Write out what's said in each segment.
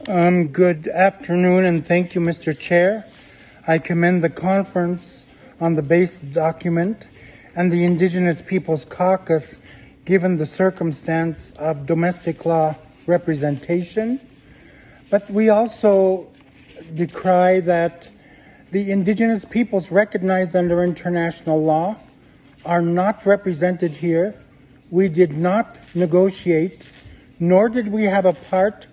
Good afternoon, and thank you, Mr. Chair. I commend the conference on the base document and the Indigenous Peoples Caucus, given the circumstance of domestic law representation. But we also decry that the Indigenous peoples recognized under international law are not represented here. We did not negotiate, nor did we have a part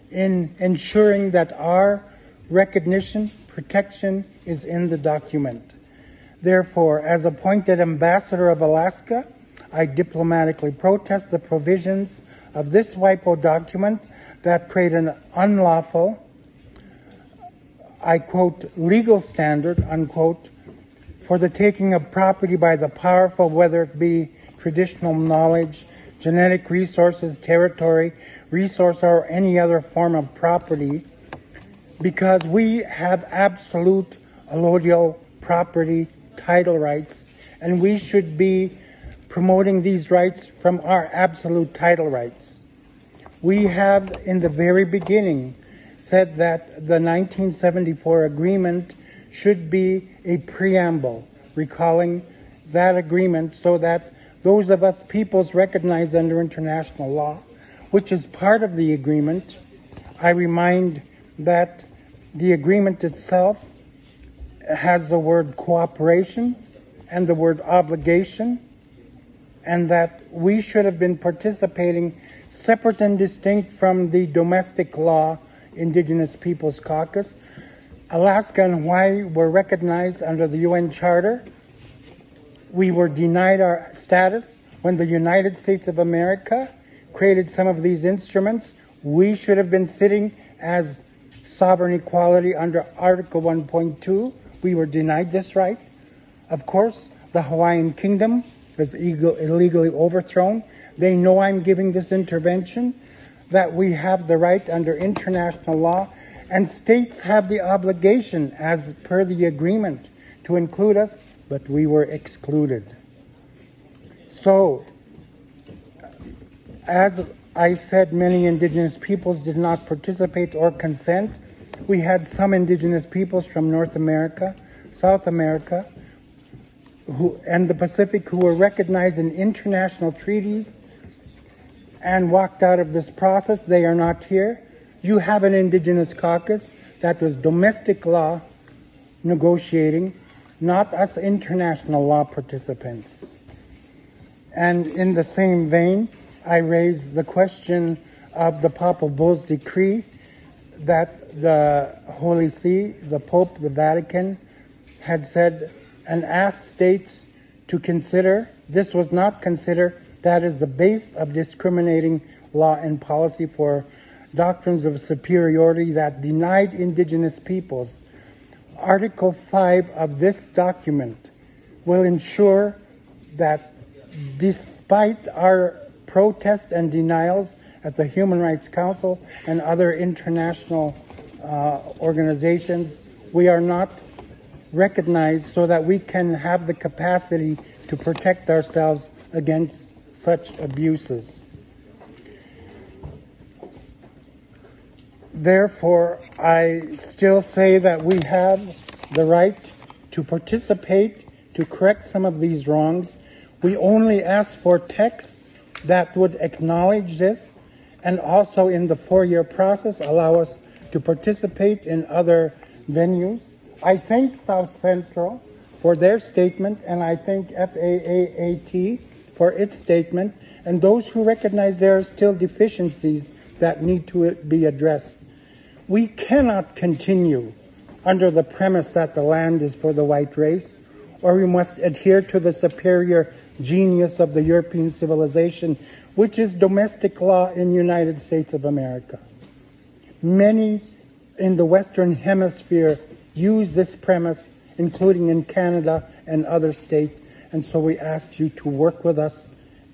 in ensuring that our recognition, protection is in the document. Therefore, as appointed ambassador of Alaska, I diplomatically protest the provisions of this WIPO document that create an unlawful, I quote, legal standard, unquote, for the taking of property by the powerful, whether it be traditional knowledge, genetic resources, territory, resource, or any other form of property, because we have absolute allodial property title rights, and we should be promoting these rights from our absolute title rights. We have, in the very beginning, said that the 1974 agreement should be a preamble, recalling that agreement so that those of us peoples recognized under international law, which is part of the agreement. I remind that the agreement itself has the word cooperation and the word obligation, and that we should have been participating separate and distinct from the domestic law Indigenous Peoples Caucus. Alaska and Hawaii were recognized under the UN Charter. We were denied our status when the United States of America created some of these instruments. We should have been sitting as sovereign equality under Article 1.2. We were denied this right. Of course, the Hawaiian Kingdom was illegally overthrown. They know I'm giving this intervention, that we have the right under international law, and states have the obligation, as per the agreement, to include us, but we were excluded. So, as I said, many Indigenous peoples did not participate or consent. We had some Indigenous peoples from North America, South America, and the Pacific who were recognized in international treaties and walked out of this process. They are not here. You have an Indigenous Caucus that was domestic law negotiating, not us international law participants. And in the same vein, I raise the question of the Papal Bull's decree that the Holy See, the Pope, the Vatican, had said and asked states to consider. This was not considered. That is the base of discriminating law and policy for doctrines of superiority that denied Indigenous peoples. Article 5 of this document will ensure that despite our protests and denials at the Human Rights Council and other international organizations, we are not recognized so that we can have the capacity to protect ourselves against such abuses. Therefore, I still say that we have the right to participate, to correct some of these wrongs. We only ask for text that would acknowledge this, and also in the 4-year process allow us to participate in other venues. I thank South Central for their statement, and I thank FAAAT for its statement, and those who recognize there are still deficiencies that need to be addressed. We cannot continue under the premise that the land is for the white race, or we must adhere to the superior genius of the European civilization, which is domestic law in the United States of America. Many in the Western Hemisphere use this premise, including in Canada and other states, and so we ask you to work with us,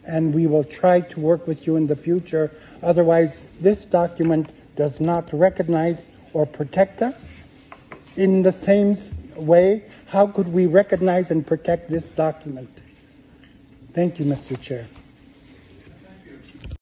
and we will try to work with you in the future. Otherwise, this document does not recognize or protect us. In the same way, how could we recognize and protect this document? Thank you, Mr. Chair.